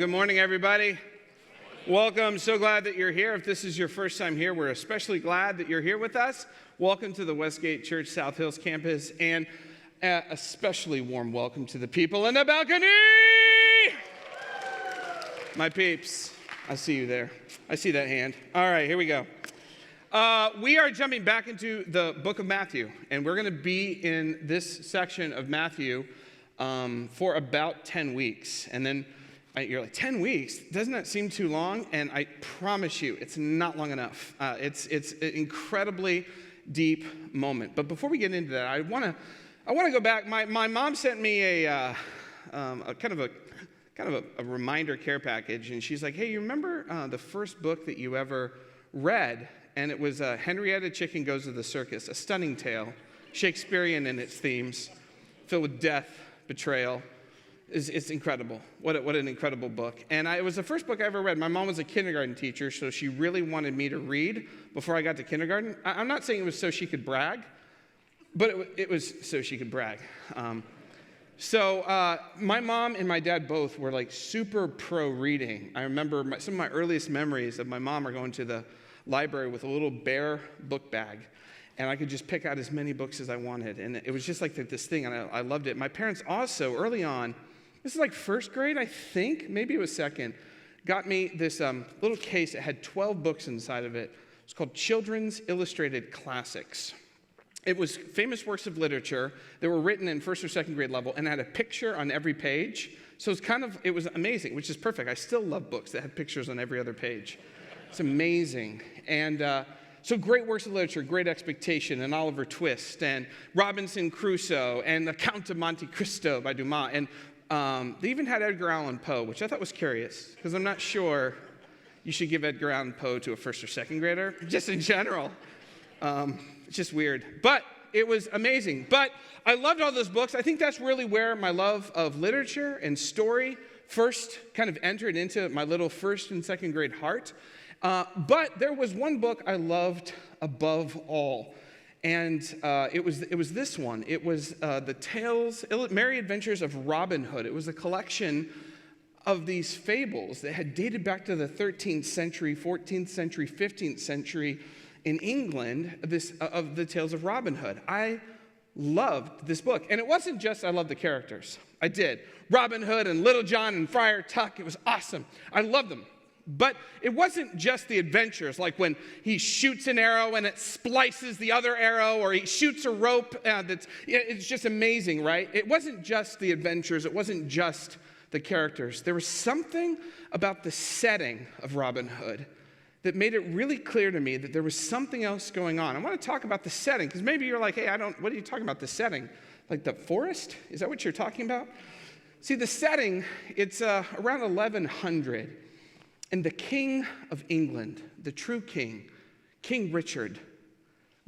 Good morning, everybody. Welcome. So glad that you're here. If this is your first time here, we're especially glad that you're here with us. Welcome to the Westgate Church South Hills campus, and especially warm welcome to the people in the balcony. My peeps, I see you there. I see that hand. All right, here we go. We are jumping back into the book of Matthew, and we're going to be in this section of Matthew for about 10 weeks. And then you're like, 10 weeks? Doesn't that seem too long? And I promise you, it's not long enough. It's an incredibly deep moment. But before we get into that, I want to go back. My mom sent me a kind of a reminder care package, and she's like, hey, you remember the first book that you ever read? And it was Henrietta Chicken Goes to the Circus, a stunning tale, Shakespearean in its themes, filled with death, betrayal. It's incredible. What an incredible book. And it was the first book I ever read. My mom was a kindergarten teacher, so she really wanted me to read before I got to kindergarten. I'm not saying it was so she could brag, but it was so she could brag. So my mom and my dad both were like super pro reading. I remember some of my earliest memories of my mom are going to the library with a little bear book bag, and I could just pick out as many books as I wanted. And it was just like this thing, and I loved it. My parents also, early on, this is like first grade, I think, maybe it was second, got me this little case. It had 12 books inside of it. It's called Children's Illustrated Classics. It was famous works of literature that were written in first or second grade level and had a picture on every page. So it was amazing, which is perfect. I still love books that have pictures on every other page. It's amazing. And so great works of literature, Great Expectation, and Oliver Twist, and Robinson Crusoe, and The Count of Monte Cristo by Dumas. And they even had Edgar Allan Poe, which I thought was curious, because I'm not sure you should give Edgar Allan Poe to a first or second grader, just in general. It's just weird. But it was amazing. But I loved all those books. I think that's really where my love of literature and story first kind of entered into my little first and second grade heart. But there was one book I loved above all, and it was this one. It was the Merry Adventures of Robin Hood. It was a collection of these fables that had dated back to the 13th century, 14th century, 15th century in England, of the tales of Robin Hood. I loved this book, and it wasn't just I loved the characters. I did. Robin Hood and Little John and Friar Tuck, it was awesome. I loved them. But it wasn't just the adventures, like when he shoots an arrow and it splices the other arrow, or he shoots a rope. It's just amazing, right? It wasn't just the adventures. It wasn't just the characters. There was something about the setting of Robin Hood that made it really clear to me that there was something else going on. I want to talk about the setting, because maybe you're like, hey, what are you talking about, the setting? Like the forest? Is that what you're talking about? See, the setting, it's around 1100. And the King of England, the true king, King Richard,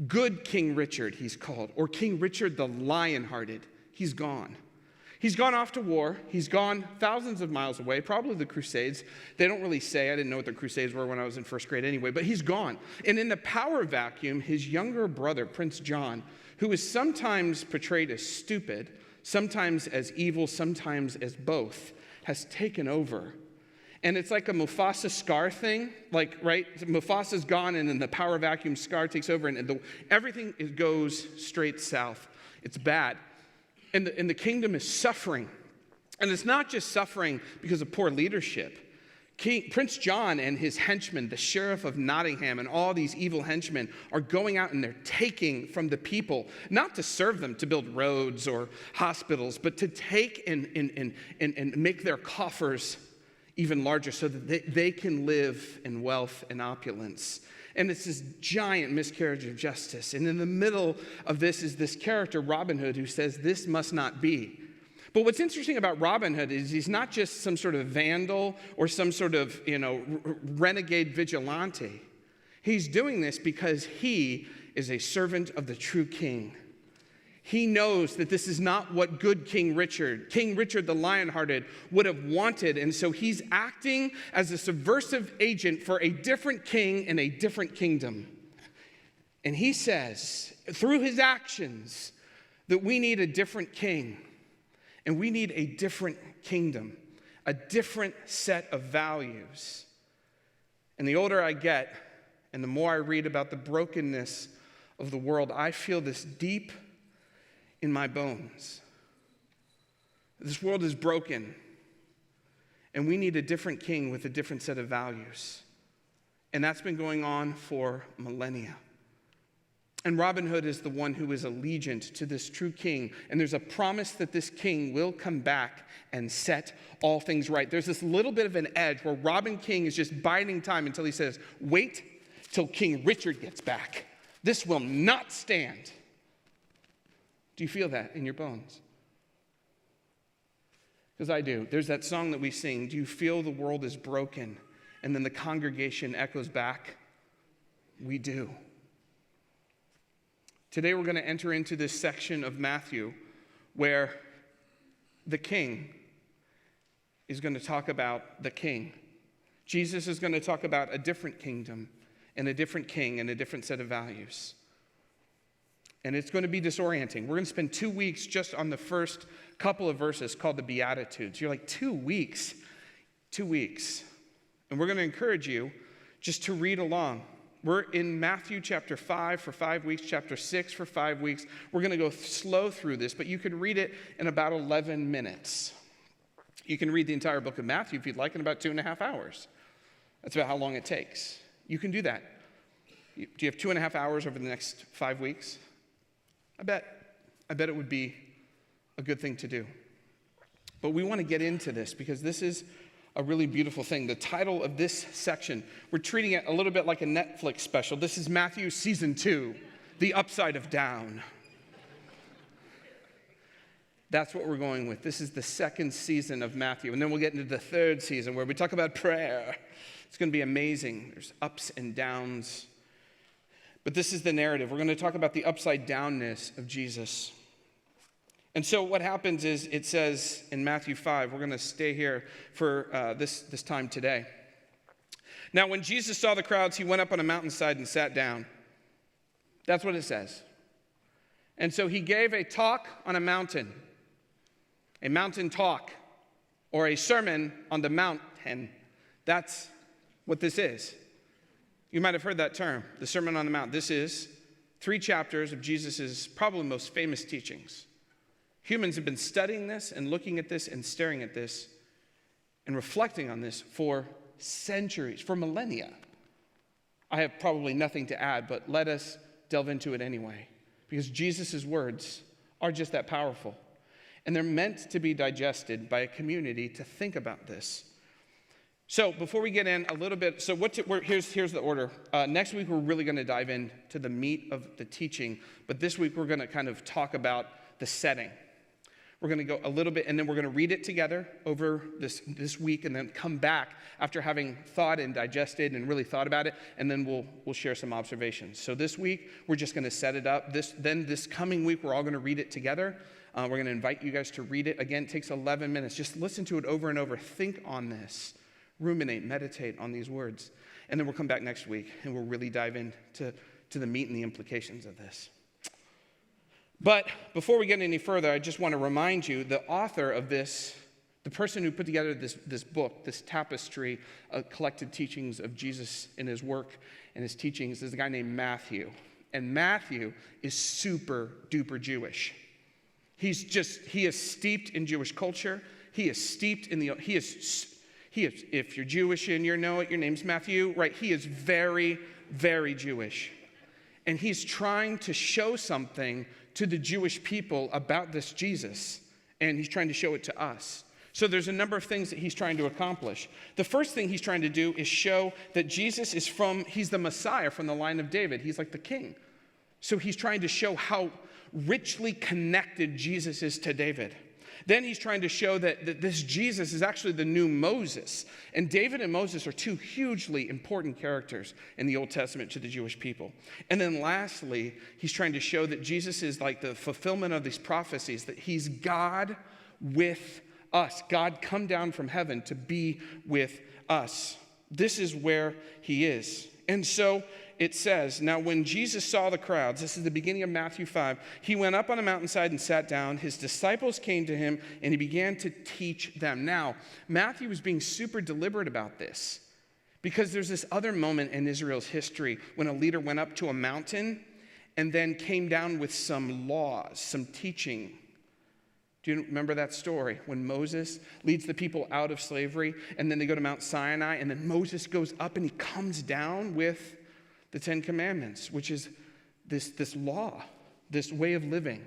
good King Richard, he's called, or King Richard the Lion-Hearted, he's gone. He's gone off to war. He's gone thousands of miles away, probably the Crusades. They don't really say. I didn't know what the Crusades were when I was in first grade anyway, but he's gone. And in the power vacuum, his younger brother, Prince John, who is sometimes portrayed as stupid, sometimes as evil, sometimes as both, has taken over. And it's like a Mufasa Scar thing, like, right? Mufasa's gone, and then the power vacuum, Scar takes over, and everything goes straight south. It's bad. And the kingdom is suffering. And it's not just suffering because of poor leadership. Prince John and his henchmen, the Sheriff of Nottingham, and all these evil henchmen are going out and they're taking from the people, not to serve them, to build roads or hospitals, but to take and make their coffers even larger so that they can live in wealth and opulence. And it's this giant miscarriage of justice. And in the middle of this is this character, Robin Hood, who says, this must not be. But what's interesting about Robin Hood is he's not just some sort of vandal or some sort of, renegade vigilante. He's doing this because he is a servant of the true king. He knows that this is not what good King Richard the Lion-Hearted, would have wanted. And so he's acting as a subversive agent for a different king in a different kingdom. And he says, through his actions, that we need a different king. And we need a different kingdom. a different set of values. And the older I get, and the more I read about the brokenness of the world, I feel this deep in my bones. This world is broken, and we need a different king with a different set of values. And that's been going on for millennia. And Robin Hood is the one who is allegiant to this true king. And there's a promise that this king will come back and set all things right. There's this little bit of an edge where Robin King is just biding time until he says, wait till King Richard gets back. This will not stand. Do you feel that in your bones? Because I do. There's that song that we sing, do you feel the world is broken? And then the congregation echoes back, we do. Today we're going to enter into this section of Matthew where the king is going to talk about the king. Jesus is going to talk about a different kingdom and a different king and a different set of values. And it's going to be disorienting. We're going to spend 2 weeks just on the first couple of verses called the Beatitudes. You're like, 2 weeks? 2 weeks. And we're going to encourage you just to read along. We're in Matthew chapter 5 for 5 weeks, chapter 6 for 5 weeks. We're going to go slow through this, but you could read it in about 11 minutes. You can read the entire book of Matthew if you'd like in about 2.5 hours. That's about how long it takes. You can do that. Do you have 2.5 hours over the next 5 weeks? I bet it would be a good thing to do. But we want to get into this because this is a really beautiful thing. The title of this section, we're treating it a little bit like a Netflix special. This is Matthew season 2, The Upside of Down. That's what we're going with. This is the second season of Matthew. And then we'll get into the third season where we talk about prayer. It's going to be amazing. There's ups and downs. But this is the narrative. We're going to talk about the upside downness of Jesus. And so what happens is it says in Matthew 5, we're going to stay here for this time today. Now, when Jesus saw the crowds, he went up on a mountainside and sat down. That's what it says. And so he gave a talk on a mountain talk, or a sermon on the mountain. That's what this is. You might have heard that term, the Sermon on the Mount. This is 3 chapters of Jesus' probably most famous teachings. Humans have been studying this and looking at this and staring at this and reflecting on this for centuries, for millennia. I have probably nothing to add, but let us delve into it anyway, because Jesus' words are just that powerful. And they're meant to be digested by a community to think about this. So before we get in a little bit, here's the order. Next week, we're really going to dive into the meat of the teaching. But this week, we're going to kind of talk about the setting. We're going to go a little bit, and then we're going to read it together over this week, and then come back after having thought and digested and really thought about it, and then we'll share some observations. So this week, we're just going to set it up. This coming week, we're all going to read it together. We're going to invite you guys to read it. Again, it takes 11 minutes. Just listen to it over and over. Think on this. Ruminate, meditate on these words. And then we'll come back next week, and we'll really dive into the meat and the implications of this. But before we get any further, I just want to remind you, the author of this, the person who put together this book, this tapestry of collected teachings of Jesus in his work and his teachings, is a guy named Matthew. And Matthew is super duper Jewish. He is steeped in Jewish culture. He is steeped in if you're Jewish and you know it, your name's Matthew, right? He is very, very Jewish. And he's trying to show something to the Jewish people about this Jesus, and he's trying to show it to us. So there's a number of things that he's trying to accomplish. The first thing he's trying to do is show that Jesus he's the Messiah from the line of David. He's like the king. So he's trying to show how richly connected Jesus is to David. Then he's trying to show that this Jesus is actually the new Moses. And David and Moses are 2 hugely important characters in the Old Testament to the Jewish people. And then lastly, he's trying to show that Jesus is like the fulfillment of these prophecies, that he's God with us. God come down from heaven to be with us. This is where he is. And so it says, now when Jesus saw the crowds, this is the beginning of Matthew 5, he went up on a mountainside and sat down. His disciples came to him, and he began to teach them. Now, Matthew was being super deliberate about this because there's this other moment in Israel's history when a leader went up to a mountain and then came down with some laws, some teaching. Do you remember that story when Moses leads the people out of slavery and then they go to Mount Sinai and then Moses goes up and he comes down with the Ten Commandments, which is this law, this way of living.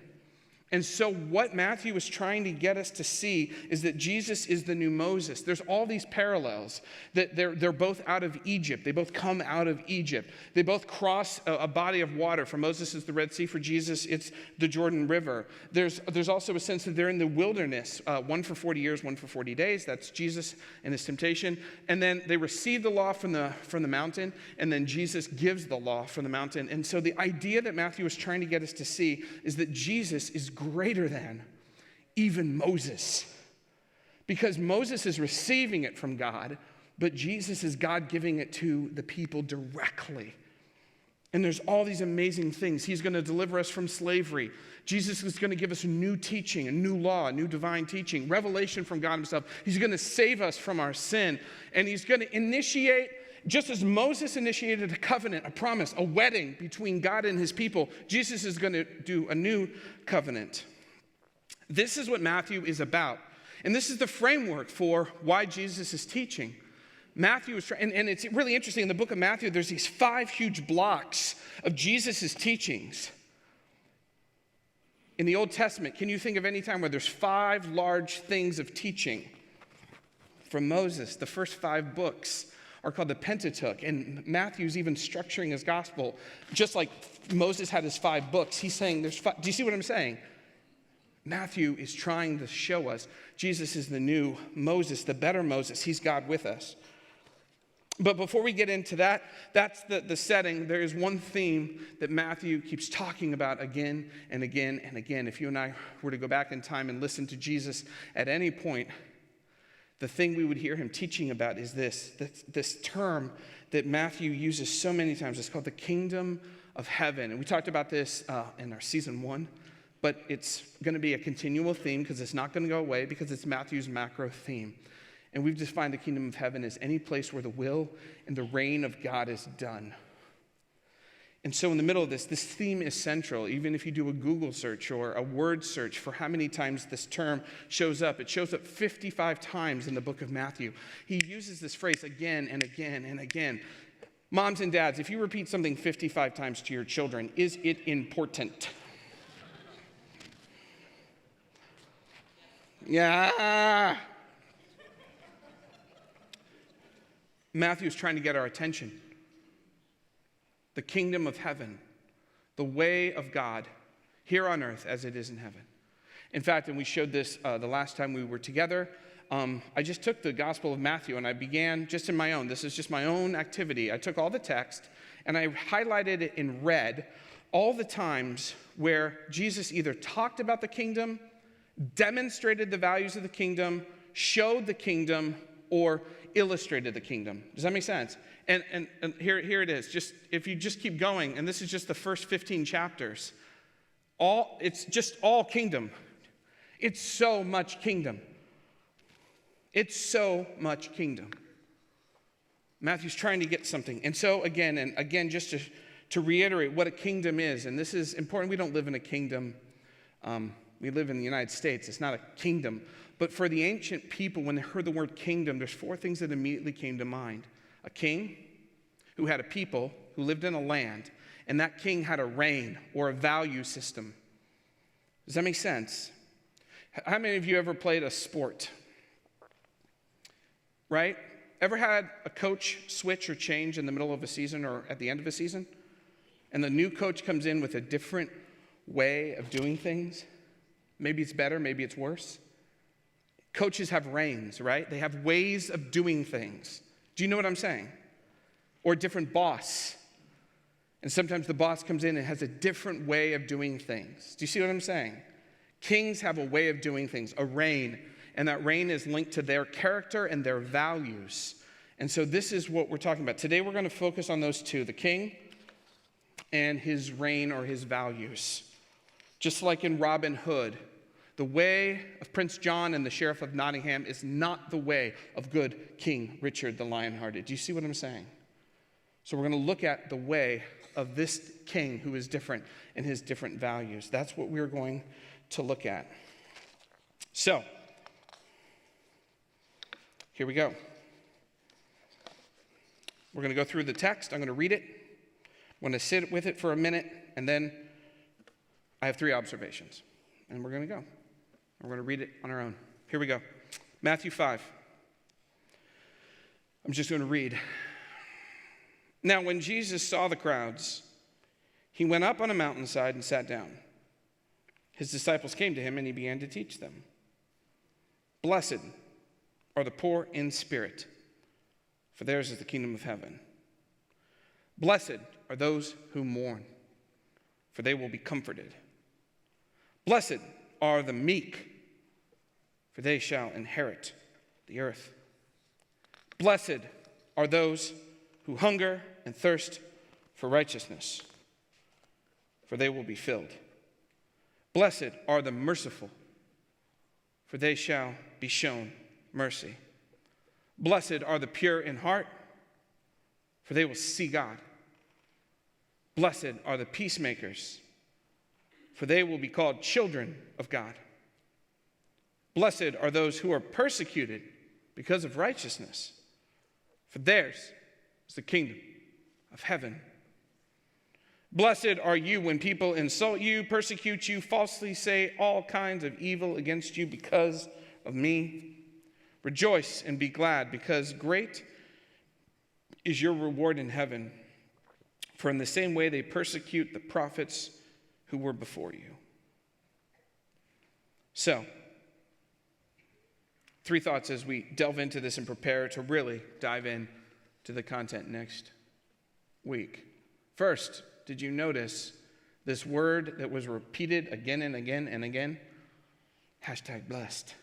And so what Matthew is trying to get us to see is that Jesus is the new Moses. There's all these parallels, that they're both out of Egypt. They both come out of Egypt. They both cross a body of water. For Moses, it's the Red Sea. For Jesus, it's the Jordan River. There's also a sense that they're in the wilderness, one for 40 years, one for 40 days. That's Jesus and his temptation. And then they receive the law from the mountain, and then Jesus gives the law from the mountain. And so the idea that Matthew is trying to get us to see is that Jesus is greater than even Moses. Because Moses is receiving it from God, but Jesus is God giving it to the people directly. And there's all these amazing things. He's going to deliver us from slavery. Jesus is going to give us new teaching, a new law, a new divine teaching, revelation from God himself. He's going to save us from our sin. And he's going to initiate, just as Moses initiated a covenant, a promise, a wedding between God and his people, Jesus is going to do a new covenant. This is what Matthew is about. And this is the framework for why Jesus is teaching. Matthew is trying, and it's really interesting. In the book of Matthew, there's these 5 huge blocks of Jesus' teachings. In the Old Testament, can you think of any time where there's 5 large things of teaching? From Moses, the first 5 books are called the Pentateuch, and Matthew's even structuring his gospel just like Moses had his 5 books. He's saying there's 5. Do you see what I'm saying? Matthew is trying to show us Jesus is the new Moses, the better Moses. He's God with us. But before we get into that, that's the setting. There is one theme that Matthew keeps talking about again and again and again. If you and I were to go back in time and listen to Jesus at any point, the thing we would hear him teaching about is this term that Matthew uses so many times. It's called the kingdom of heaven. And we talked about this in our season 1, but it's going to be a continual theme because it's not going to go away because it's Matthew's macro theme. And we've defined the kingdom of heaven as any place where the will and the reign of God is done. And so in the middle of this theme is central. Even if you do a Google search or a word search for how many times this term shows up, it shows up 55 times in the book of Matthew. He uses this phrase again and again and again. Moms and dads, if you repeat something 55 times to your children, is it important? Yeah. Matthew's trying to get our attention. The kingdom of heaven, the way of God here on earth as it is in heaven. In fact, and we showed this the last time we were together, I just took the Gospel of Matthew and I began just in my own. This is just my own activity. I took all the text and I highlighted it in red all the times where Jesus either talked about the kingdom, demonstrated the values of the kingdom, showed the kingdom, or illustrated the kingdom. Does that make sense? And here it is. Just if you just keep going, and this is just the first 15 chapters, it's just all kingdom. It's so much kingdom. It's so much kingdom. Matthew's trying to get something. And so again, just to reiterate what a kingdom is, and this is important. We don't live in a kingdom. We live in the United States. It's not a kingdom. But for the ancient people, when they heard the word kingdom, there's 4 things that immediately came to mind. A king who had a people who lived in a land, and that king had a reign or a value system. Does that make sense? How many of you ever played a sport? Right? Ever had a coach switch or change in the middle of a season or at the end of a season? And the new coach comes in with a different way of doing things? Maybe it's better, maybe it's worse. Coaches have reigns, right? They have ways of doing things. Do you know what I'm saying? Or a different boss. And sometimes the boss comes in and has a different way of doing things. Do you see what I'm saying? Kings have a way of doing things, a reign. And that reign is linked to their character and their values. And so this is what we're talking about. Today we're going to focus on those 2, the king and his reign or his values. Just like in Robin Hood, the way of Prince John and the Sheriff of Nottingham is not the way of good King Richard the Lionhearted. Do you see what I'm saying? So we're going to look at the way of this king who is different and his different values. That's what we're going to look at. So, here we go. We're going to go through the text. I'm going to read it. I'm going to sit with it for a minute, and then I have 3 observations. And we're going to go. We're going to read it on our own. Here we go. Matthew 5. I'm just going to read. Now, when Jesus saw the crowds, he went up on a mountainside and sat down. His disciples came to him, and he began to teach them. Blessed are the poor in spirit, for theirs is the kingdom of heaven. Blessed are those who mourn, for they will be comforted. Blessed are the meek, for they shall inherit the earth. Blessed are those who hunger and thirst for righteousness, for they will be filled. Blessed are the merciful, for they shall be shown mercy. Blessed are the pure in heart, for they will see God. Blessed are the peacemakers, for they will be called children of God. Blessed are those who are persecuted because of righteousness, for theirs is the kingdom of heaven. Blessed are you when people insult you, persecute you, falsely say all kinds of evil against you because of me. Rejoice and be glad, because great is your reward in heaven. For in the same way they persecute the prophets who were before you. So, 3 thoughts as we delve into this and prepare to really dive in to the content next week. First, did you notice this word that was repeated again and again and again? Hashtag blessed.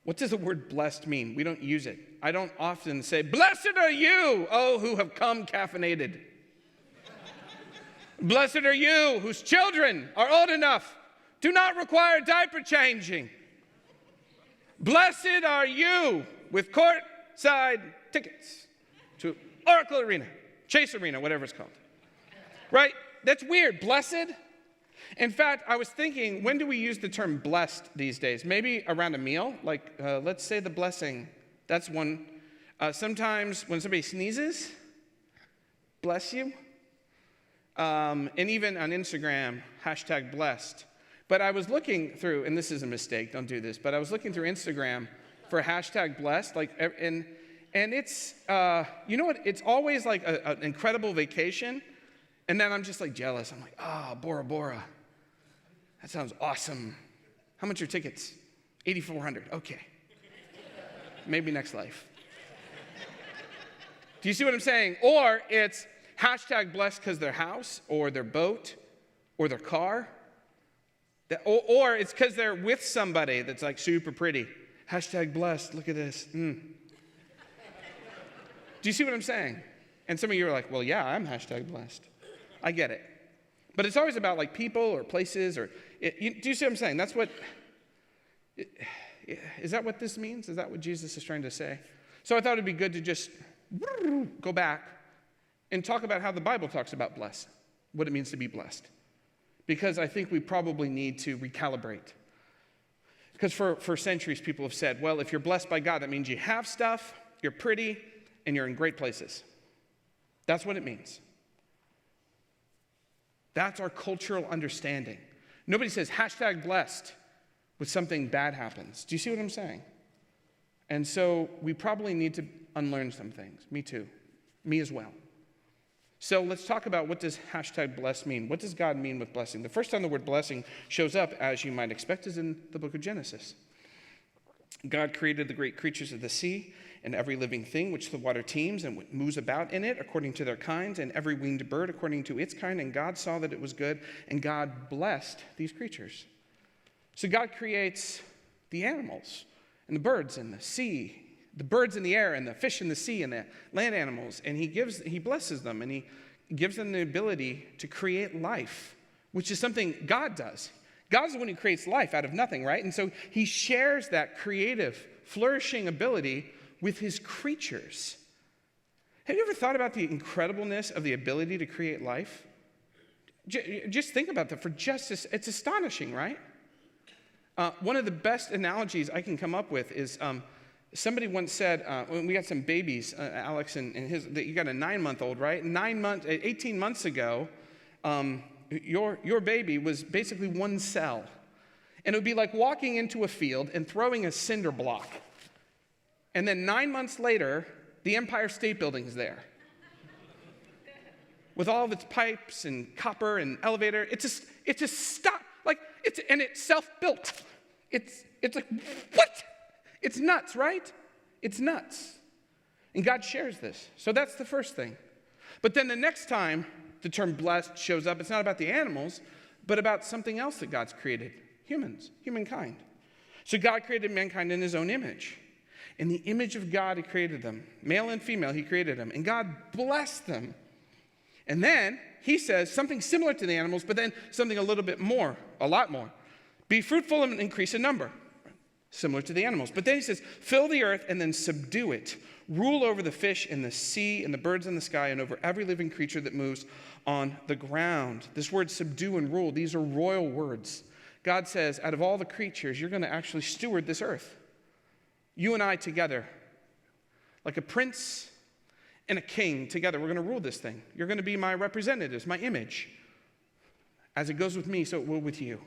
What does the word blessed mean? We don't use it. I don't often say, blessed are you, oh, who have come caffeinated. Blessed are you whose children are old enough, do not require diaper changing. Blessed are you with courtside tickets to Oracle Arena, Chase Arena, whatever it's called. Right? That's weird. Blessed? In fact, I was thinking, when do we use the term blessed these days? Maybe around a meal? Like, let's say the blessing. That's one. Sometimes when somebody sneezes, bless you. And even on Instagram, hashtag blessed. But I was looking through, and this is a mistake, don't do this, but I was looking through Instagram for hashtag blessed, and it's, you know what, it's always like an incredible vacation, and then I'm just like jealous. I'm like, Bora Bora. That sounds awesome. How much are tickets? $8,400. Okay. Maybe next life. Do you see what I'm saying? Or it's hashtag blessed because their house or their boat or their car. Or it's because they're with somebody that's like super pretty. Hashtag blessed. Look at this. Do you see what I'm saying? And some of you are like, well, yeah, I'm hashtag blessed. I get it. But it's always about like people or places or, do you see what I'm saying? That's what, is that what this means? Is that what Jesus is trying to say? So I thought it'd be good to just go back and talk about how the Bible talks about blessed, what it means to be blessed. Because I think we probably need to recalibrate. Because for centuries, people have said, well, if you're blessed by God, that means you have stuff, you're pretty, and you're in great places. That's what it means. That's our cultural understanding. Nobody says hashtag blessed when something bad happens. Do you see what I'm saying? And so we probably need to unlearn some things. Me too. Me as well. So let's talk about what does hashtag blessed mean. What does God mean with blessing? The first time the word blessing shows up, as you might expect, is in the book of Genesis. God created the great creatures of the sea and every living thing which the water teems and moves about in it according to their kinds, and every winged bird according to its kind. And God saw that it was good, and God blessed these creatures. So God creates the animals and the birds in the sea, the birds in the air and the fish in the sea and the land animals, and he blesses them, and he gives them the ability to create life, which is something God does. God's the one who creates life out of nothing, right? And so he shares that creative, flourishing ability with his creatures. Have you ever thought about the incredibleness of the ability to create life? Just think about that for justice. It's astonishing, right? One of the best analogies I can come up with is somebody once said, when we got some babies, Alex and his, you got a 9-month-old, right? 18 months ago, your baby was basically one cell. And it would be like walking into a field and throwing a cinder block. And then 9 months later, the Empire State Building is there. With all of its pipes and copper and elevator. It's self-built. It's like, what? It's nuts, right? It's nuts. And God shares this. So that's the first thing. But then the next time the term blessed shows up, it's not about the animals, but about something else that God's created. Humans, humankind. So God created mankind in his own image. In the image of God, he created them. Male and female, he created them. And God blessed them. And then he says something similar to the animals, but then something a little bit more, a lot more. Be fruitful and increase in number. Similar to the animals. But then he says, fill the earth and then subdue it. Rule over the fish in the sea and the birds in the sky and over every living creature that moves on the ground. This word subdue and rule, these are royal words. God says, out of all the creatures, you're going to actually steward this earth. You and I together, like a prince and a king together, we're going to rule this thing. You're going to be my representatives, my image. As it goes with me, so it will with you.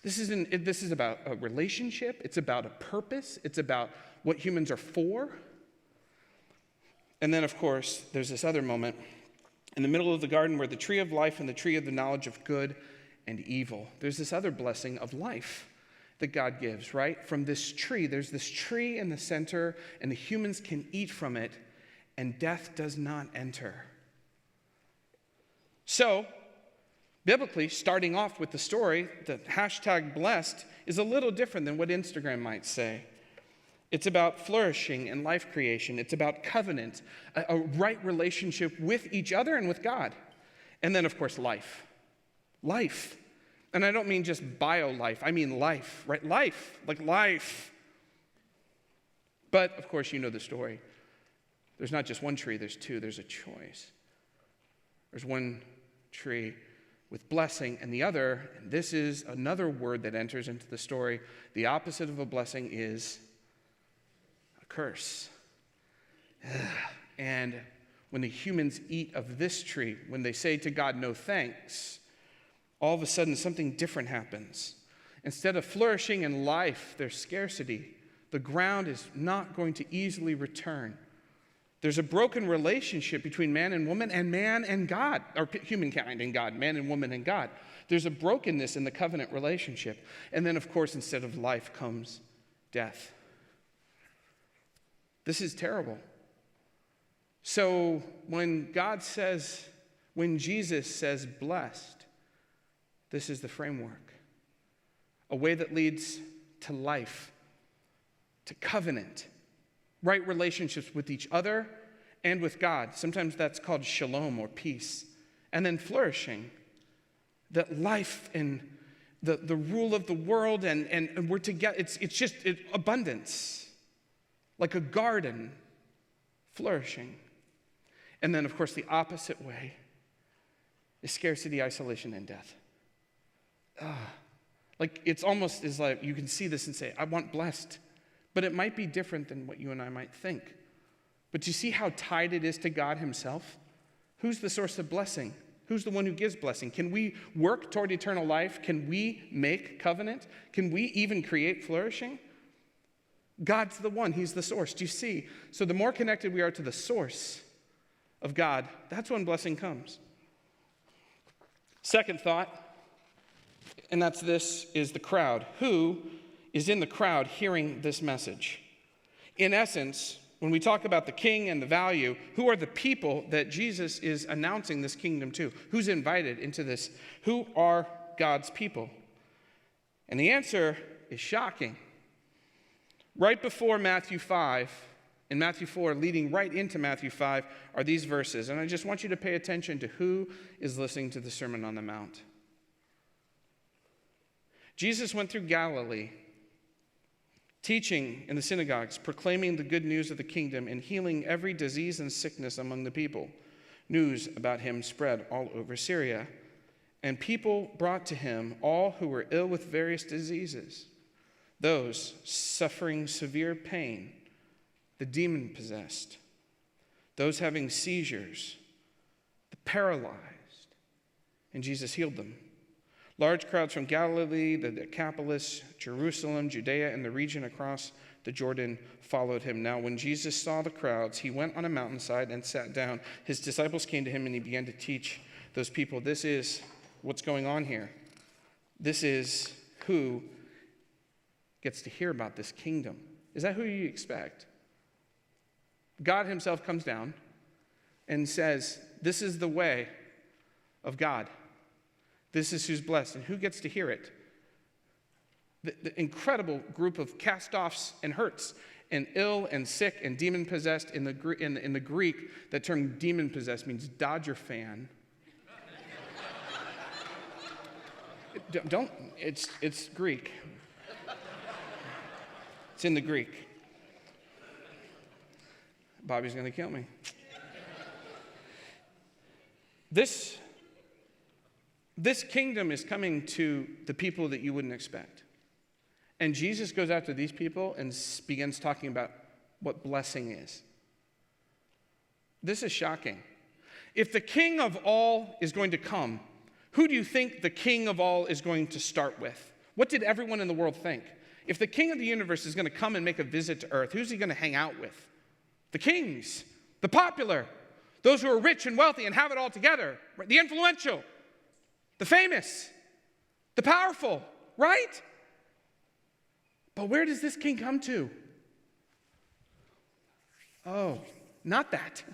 This is about a relationship. It's about a purpose. It's about what humans are for. And then, of course, there's this other moment in the middle of the garden where the tree of life and the tree of the knowledge of good and evil. There's this other blessing of life that God gives, right? From this tree, there's this tree in the center, and the humans can eat from it, and death does not enter. So, biblically, starting off with the story, the hashtag blessed is a little different than what Instagram might say. It's about flourishing and life creation. It's about covenant, a right relationship with each other and with God. And then, of course, life. Life. And I don't mean just bio life. I mean life, right? Life, like life. But, of course, you know the story. There's not just one tree, there's two. There's a choice. There's one tree with blessing, and the other, and this is another word that enters into the story, the opposite of a blessing is a curse. And when the humans eat of this tree, when they say to God, no thanks, all of a sudden something different happens. Instead of flourishing in life, there's scarcity. The ground is not going to easily return. There's a broken relationship between man and woman and man and God, or humankind and God, man and woman and God. There's a brokenness in the covenant relationship. And then, of course, instead of life comes death. This is terrible. So when Jesus says blessed, this is the framework. A way that leads to life, to covenant, right relationships with each other and with God. Sometimes that's called shalom or peace. And then flourishing, that life and the rule of the world and we're together. It's just abundance, like a garden, flourishing. And then, of course, the opposite way is scarcity, isolation, and death. Like it's almost as like you can see this and say, I want blessed. But it might be different than what you and I might think. But do you see how tied it is to God himself? Who's the source of blessing? Who's the one who gives blessing? Can we work toward eternal life? Can we make covenant? Can we even create flourishing? God's the one. He's the source. Do you see? So the more connected we are to the source of God, that's when blessing comes. Second thought, and that's this, is the crowd. Who is in the crowd hearing this message? In essence, when we talk about the king and the value, who are the people that Jesus is announcing this kingdom to? Who's invited into this? Who are God's people? And the answer is shocking. Right before Matthew 5, In Matthew 4, leading right into Matthew 5, are these verses. And I just want you to pay attention to who is listening to the Sermon on the Mount. Jesus went through Galilee, teaching in the synagogues, proclaiming the good news of the kingdom, and healing every disease and sickness among the people. News about him spread all over Syria, and people brought to him all who were ill with various diseases, those suffering severe pain, the demon-possessed, those having seizures, the paralyzed, and Jesus healed them. Large crowds from Galilee, the Decapolis, Jerusalem, Judea, and the region across the Jordan followed him. Now, when Jesus saw the crowds, he went on a mountainside and sat down. His disciples came to him, and he began to teach those people. This is what's going on here. This is who gets to hear about this kingdom. Is that who you expect? God himself comes down and says, this is the way of God. This is who's blessed. And who gets to hear it? The incredible group of cast-offs and hurts and ill and sick and demon-possessed. In the Greek, that term demon-possessed means Dodger fan. It's Greek. It's in the Greek. Bobby's going to kill me. This kingdom is coming to the people that you wouldn't expect. And Jesus goes after these people and begins talking about what blessing is. This is shocking. If the king of all is going to come, who do you think the king of all is going to start with? What did everyone in the world think? If the king of the universe is going to come and make a visit to earth, who's he going to hang out with? The kings, the popular, those who are rich and wealthy and have it all together, the influential, the famous, the powerful, right? But where does this king come to? Oh, not that.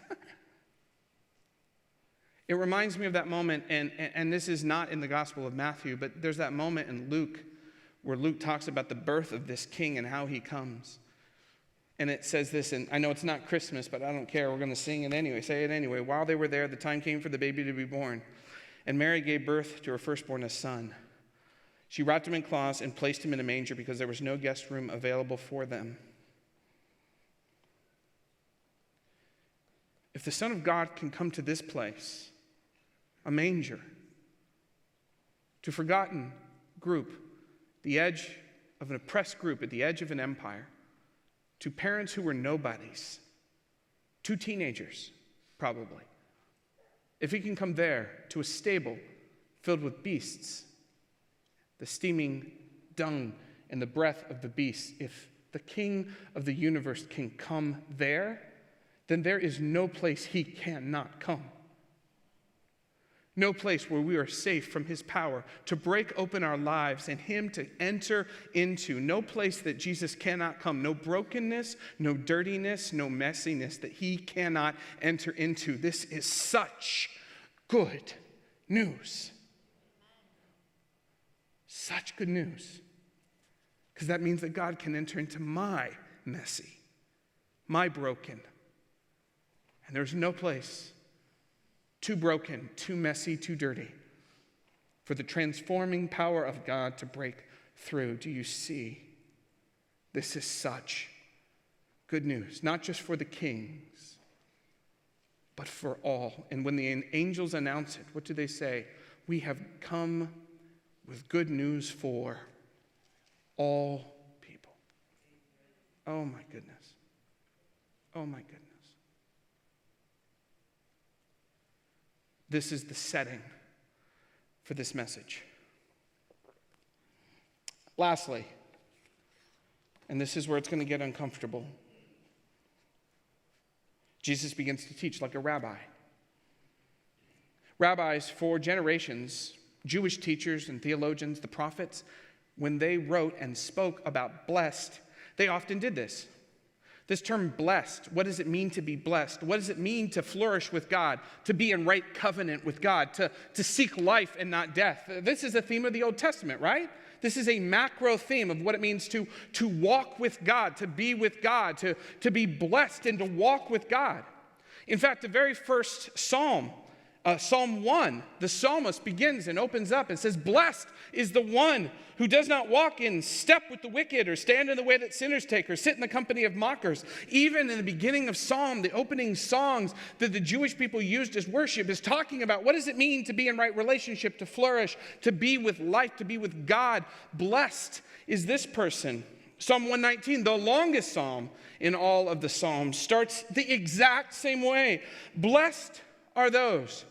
It reminds me of that moment, and this is not in the Gospel of Matthew, but there's that moment in Luke where Luke talks about the birth of this king and how he comes. And it says this, and I know it's not Christmas, but I don't care. We're going to sing it anyway, say it anyway. While they were there, the time came for the baby to be born. And Mary gave birth to her firstborn, a son. She wrapped him in cloths and placed him in a manger because there was no guest room available for them. If the Son of God can come to this place, a manger, to a forgotten group, the edge of an oppressed group at the edge of an empire, to parents who were nobodies, to teenagers, probably. If he can come there to a stable filled with beasts, the steaming dung and the breath of the beasts, if the king of the universe can come there, then there is no place he cannot come. No place where we are safe from his power to break open our lives and him to enter into. No place that Jesus cannot come. No brokenness, no dirtiness, no messiness that he cannot enter into. This is such good news. Such good news. Because that means that God can enter into my messy, my broken. And there's no place too broken, too messy, too dirty for the transforming power of God to break through. Do you see? This is such good news, not just for the kings, but for all. And when the angels announce it, what do they say? We have come with good news for all people. Oh my goodness. Oh my goodness. This is the setting for this message. Lastly, and this is where it's going to get uncomfortable, Jesus begins to teach like a rabbi. Rabbis for generations, Jewish teachers and theologians, the prophets, when they wrote and spoke about blessed, they often did this. This term blessed, what does it mean to be blessed? What does it mean to flourish with God, to be in right covenant with God, to seek life and not death? This is a theme of the Old Testament, right? This is a macro theme of what it means to walk with God, to be with God, to be blessed and to walk with God. In fact, the very first psalm, Psalm 1, the psalmist begins and opens up and says, "Blessed is the one who does not walk in step with the wicked or stand in the way that sinners take or sit in the company of mockers." Even in the beginning of Psalm, the opening songs that the Jewish people used as worship is talking about what does it mean to be in right relationship, to flourish, to be with life, to be with God. Blessed is this person. Psalm 119, the longest psalm in all of the Psalms, starts the exact same way. Blessed are those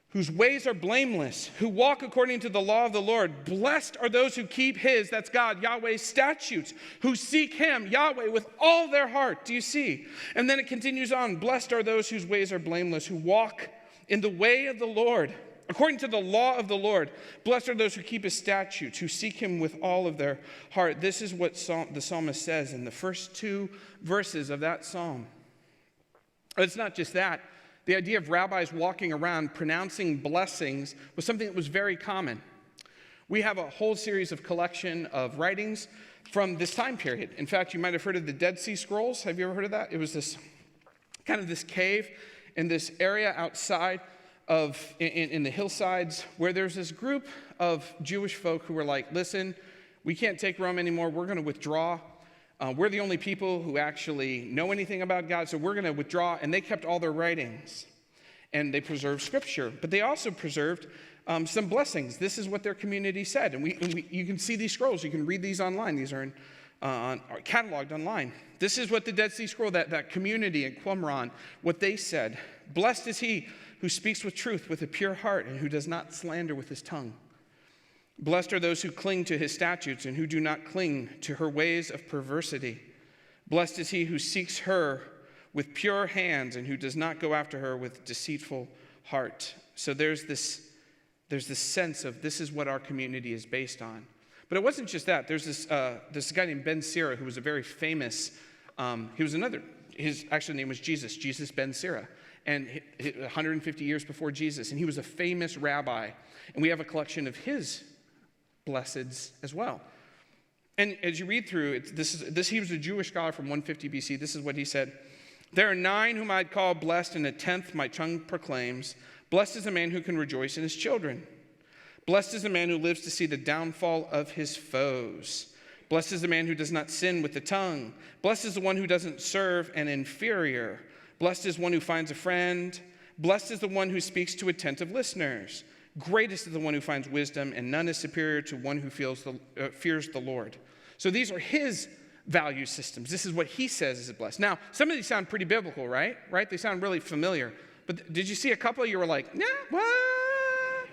whose ways are blameless, who walk according to the law of the Lord. Blessed are those who keep his, that's God, Yahweh's statutes, who seek him, Yahweh, with all their heart. Do you see? And then it continues on. Blessed are those whose ways are blameless, who walk in the way of the Lord, according to the law of the Lord. Blessed are those who keep his statutes, who seek him with all of their heart. This is what the psalmist says in the first two verses of that psalm. It's not just that. The idea of rabbis walking around pronouncing blessings was something that was very common. We have a whole series of collection of writings from this time period. In fact, you might have heard of the Dead Sea Scrolls. Have you ever heard of that? It was this cave in this area outside of in the hillsides where there's this group of Jewish folk who were like, listen, we can't take Rome anymore. We're going to withdraw. We're the only people who actually know anything about God, so we're going to withdraw. And they kept all their writings, and they preserved Scripture. But they also preserved some blessings. This is what their community said. And you can see these scrolls. You can read these online. These are cataloged online. This is what the Dead Sea Scroll, that community in Qumran, what they said. Blessed is he who speaks with truth with a pure heart and who does not slander with his tongue. Blessed are those who cling to his statutes and who do not cling to her ways of perversity. Blessed is he who seeks her with pure hands and who does not go after her with deceitful heart. So there's this sense of this is what our community is based on. But it wasn't just that. There's this guy named Ben Sira who was a very famous, his actual name was Jesus Ben Sira. And 150 years before Jesus. And he was a famous rabbi. And we have a collection of his blesseds as well. And as you read through it, he was a Jewish scholar from 150 BC. This is what he said. There are 9 whom I'd call blessed, and a 10th my tongue proclaims. Blessed is the man who can rejoice in his children. Blessed is the man who lives to see the downfall of his foes. Blessed is the man who does not sin with the tongue. Blessed is the one who doesn't serve an inferior. Blessed is one who finds a friend. Blessed is the one who speaks to attentive listeners. Greatest is the one who finds wisdom, and none is superior to one who fears the Lord. So these are his value systems. This is what he says is blessed. Now, some of these sound pretty biblical, right? They sound really familiar. But did you see a couple you were like, nah, what?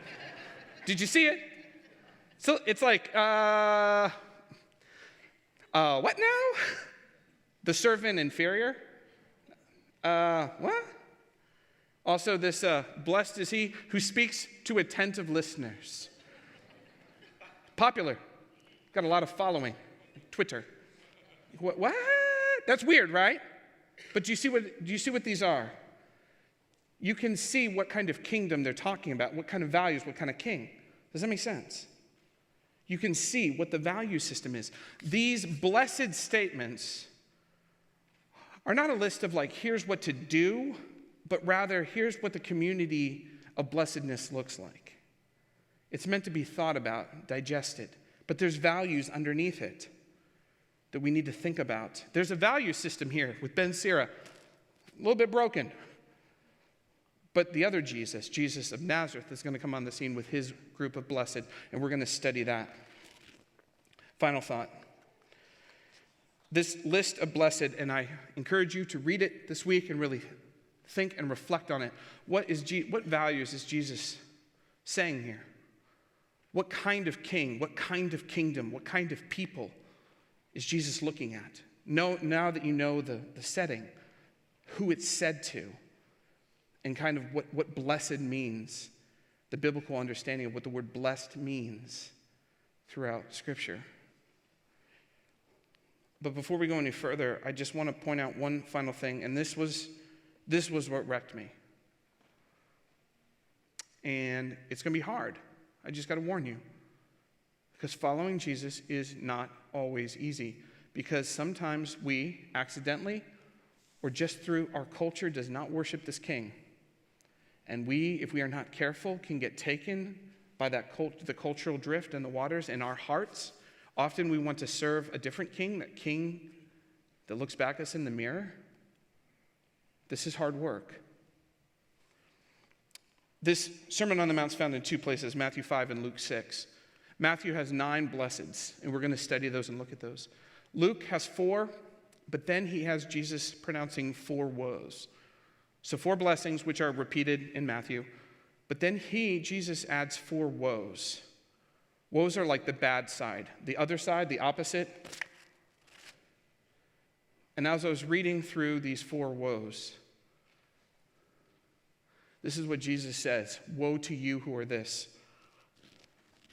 Did you see it? So it's like, what now? The servant inferior? What? Also, this blessed is he who speaks to attentive listeners. Popular. Got a lot of following. Twitter. What? That's weird, right? But do you see what these are? You can see what kind of kingdom they're talking about, what kind of values, what kind of king. Does that make sense? You can see what the value system is. These blessed statements are not a list of like, here's what to do, but rather, here's what the community of blessedness looks like. It's meant to be thought about, digested, but there's values underneath it that we need to think about. There's a value system here with Ben Sira, a little bit broken. But the other Jesus of Nazareth, is going to come on the scene with his group of blessed, and we're going to study that. Final thought. This list of blessed, and I encourage you to read it this week and really think and reflect on it. What values is Jesus saying here? What kind of king, what kind of kingdom, what kind of people is Jesus looking at? Now that you know the setting, who it's said to, and kind of what blessed means, the biblical understanding of what the word blessed means throughout Scripture. But before we go any further, I just want to point out one final thing, and this was what wrecked me. And it's going to be hard. I just got to warn you. Because following Jesus is not always easy. Because sometimes we accidentally or just through our culture does not worship this king. And we, if we are not careful, can get taken by the cultural drift and the waters in our hearts. Often we want to serve a different king that looks back at us in the mirror. This is hard work. This Sermon on the Mount is found in two places, Matthew 5 and Luke 6. Matthew has 9 blesseds, and we're going to study those and look at those. Luke has 4, but then he has Jesus pronouncing 4 woes. So 4 blessings, which are repeated in Matthew, but then Jesus adds 4 woes. Woes are like the bad side. The other side, the opposite. And as I was reading through these 4 woes, this is what Jesus says. Woe to you who are this.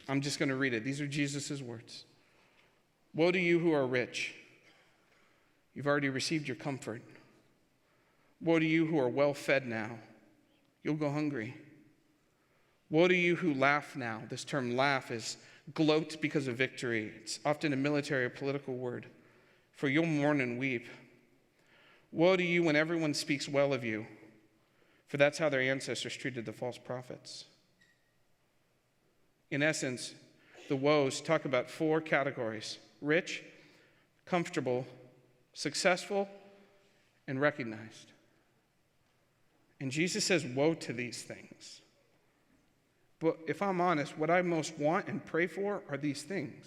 I'm just going to read it. These are Jesus' words. Woe to you who are rich. You've already received your comfort. Woe to you who are well fed now. You'll go hungry. Woe to you who laugh now. This term laugh is gloat because of victory. It's often a military or political word. For you'll mourn and weep. Woe to you when everyone speaks well of you. For that's how their ancestors treated the false prophets. In essence, the woes talk about 4 categories: rich, comfortable, successful, and recognized. And Jesus says, woe to these things. But if I'm honest, what I most want and pray for are these things.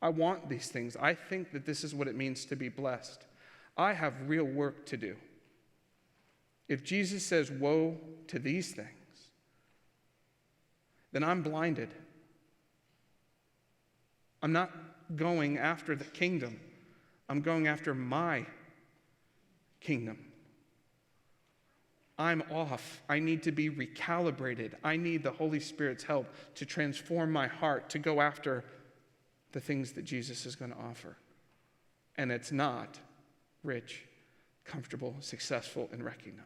I want these things. I think that this is what it means to be blessed. I have real work to do. If Jesus says, woe to these things, then I'm blinded. I'm not going after the kingdom. I'm going after my kingdom. I'm off. I need to be recalibrated. I need the Holy Spirit's help to transform my heart to go after the things that Jesus is going to offer. And it's not rich, comfortable, successful, and recognized.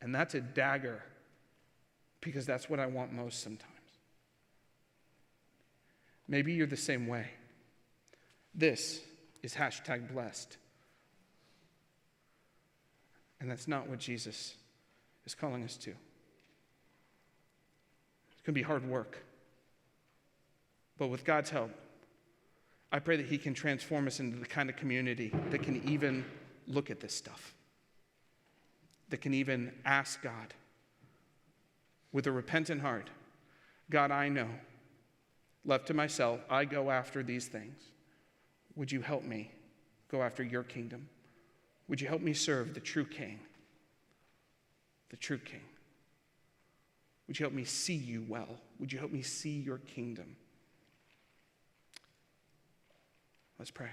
And that's a dagger, because that's what I want most sometimes. Maybe you're the same way. This is #blessed. And that's not what Jesus is calling us to. It's going to be hard work. But with God's help, I pray that He can transform us into the kind of community that can even look at this stuff, that can even ask God with a repentant heart, God, I know, left to myself, I go after these things. Would you help me go after your kingdom? Would you help me serve the true King? The true King. Would you help me see you well? Would you help me see your kingdom? Let's pray.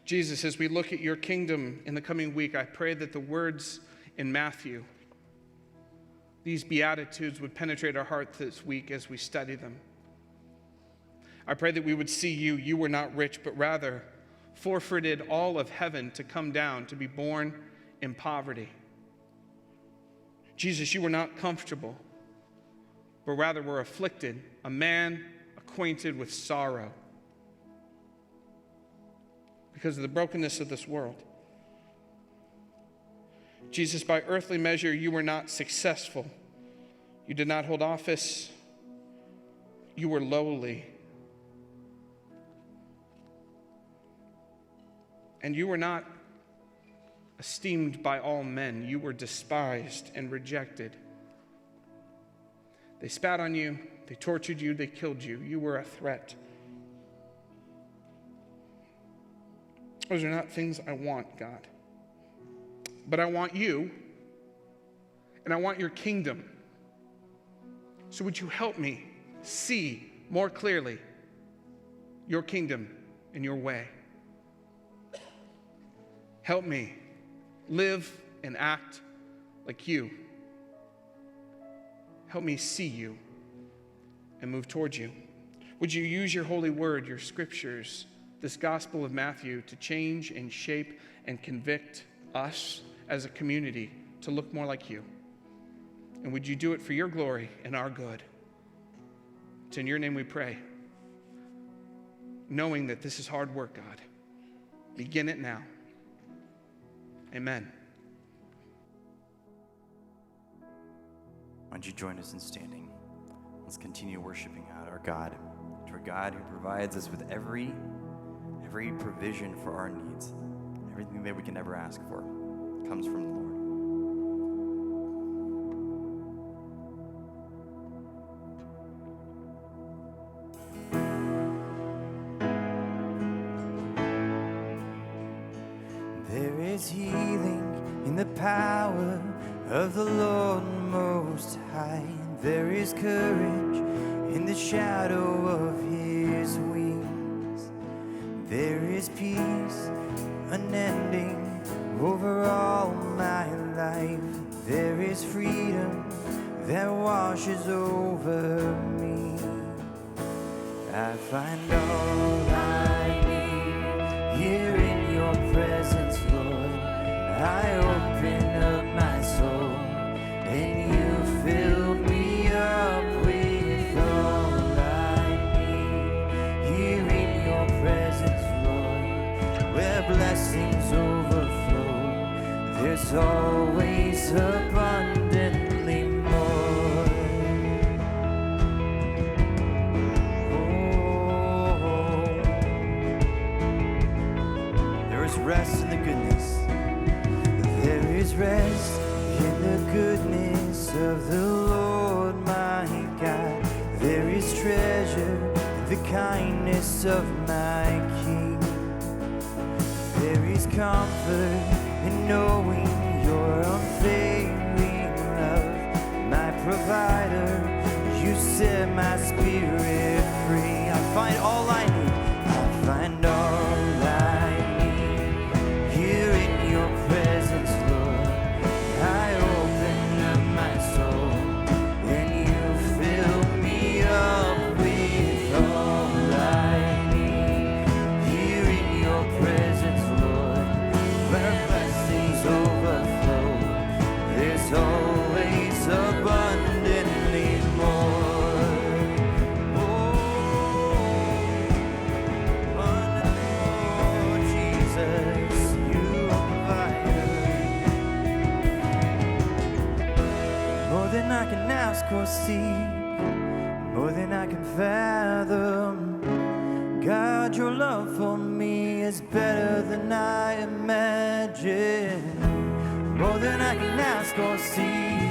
Jesus, as we look at your kingdom in the coming week, I pray that the words in Matthew, these Beatitudes, would penetrate our heart this week as we study them. I pray that we would see you. You were not rich, but rather forfeited all of heaven to come down, to be born in poverty. Jesus, you were not comfortable, but rather were afflicted, a man acquainted with sorrow because of the brokenness of this world. Jesus, by earthly measure, you were not successful. You did not hold office. You were lowly. And you were not esteemed by all men. You were despised and rejected. They spat on you. They tortured you. They killed you. You were a threat. Those are not things I want, God. But I want you, and I want your kingdom. So would you help me see more clearly your kingdom and your way? Help me live and act like you. Help me see you and move towards you. Would you use your holy word, your scriptures, this Gospel of Matthew to change and shape and convict us as a community to look more like you? And would you do it for your glory and our good? It's in your name we pray, knowing that this is hard work, God. Begin it now. Amen. Why don't you join us in standing? Let's continue worshiping our God, our God who provides us with every provision for our needs. Everything that we can ever ask for comes from the Lord. There is healing in the power of the Lord Most High. There is courage in the shadow of His wings. There is peace unending over all my life. There is freedom that washes over me. I find all I need here in your presence, Lord. I open up my soul and you fill me up with all I need here in your presence, Lord. Where blessings overflow, there's always abundantly more. Oh, there is rest in the goodness. There is rest in the goodness of the Lord my God. There is treasure in the kindness of my King. There is comfort in knowing your unfailing love. My provider, you set my spirit free. I find all I need. I find all I need here in your presence, Lord. I open up my soul and you fill me up with all I need here in your presence, Lord. Where blessings overflow, there's always abundantly more. Oh, Jesus, you provide more than I can ask or see, more than I can fathom. God, your love for me is better than I imagine. More than I can ask or see,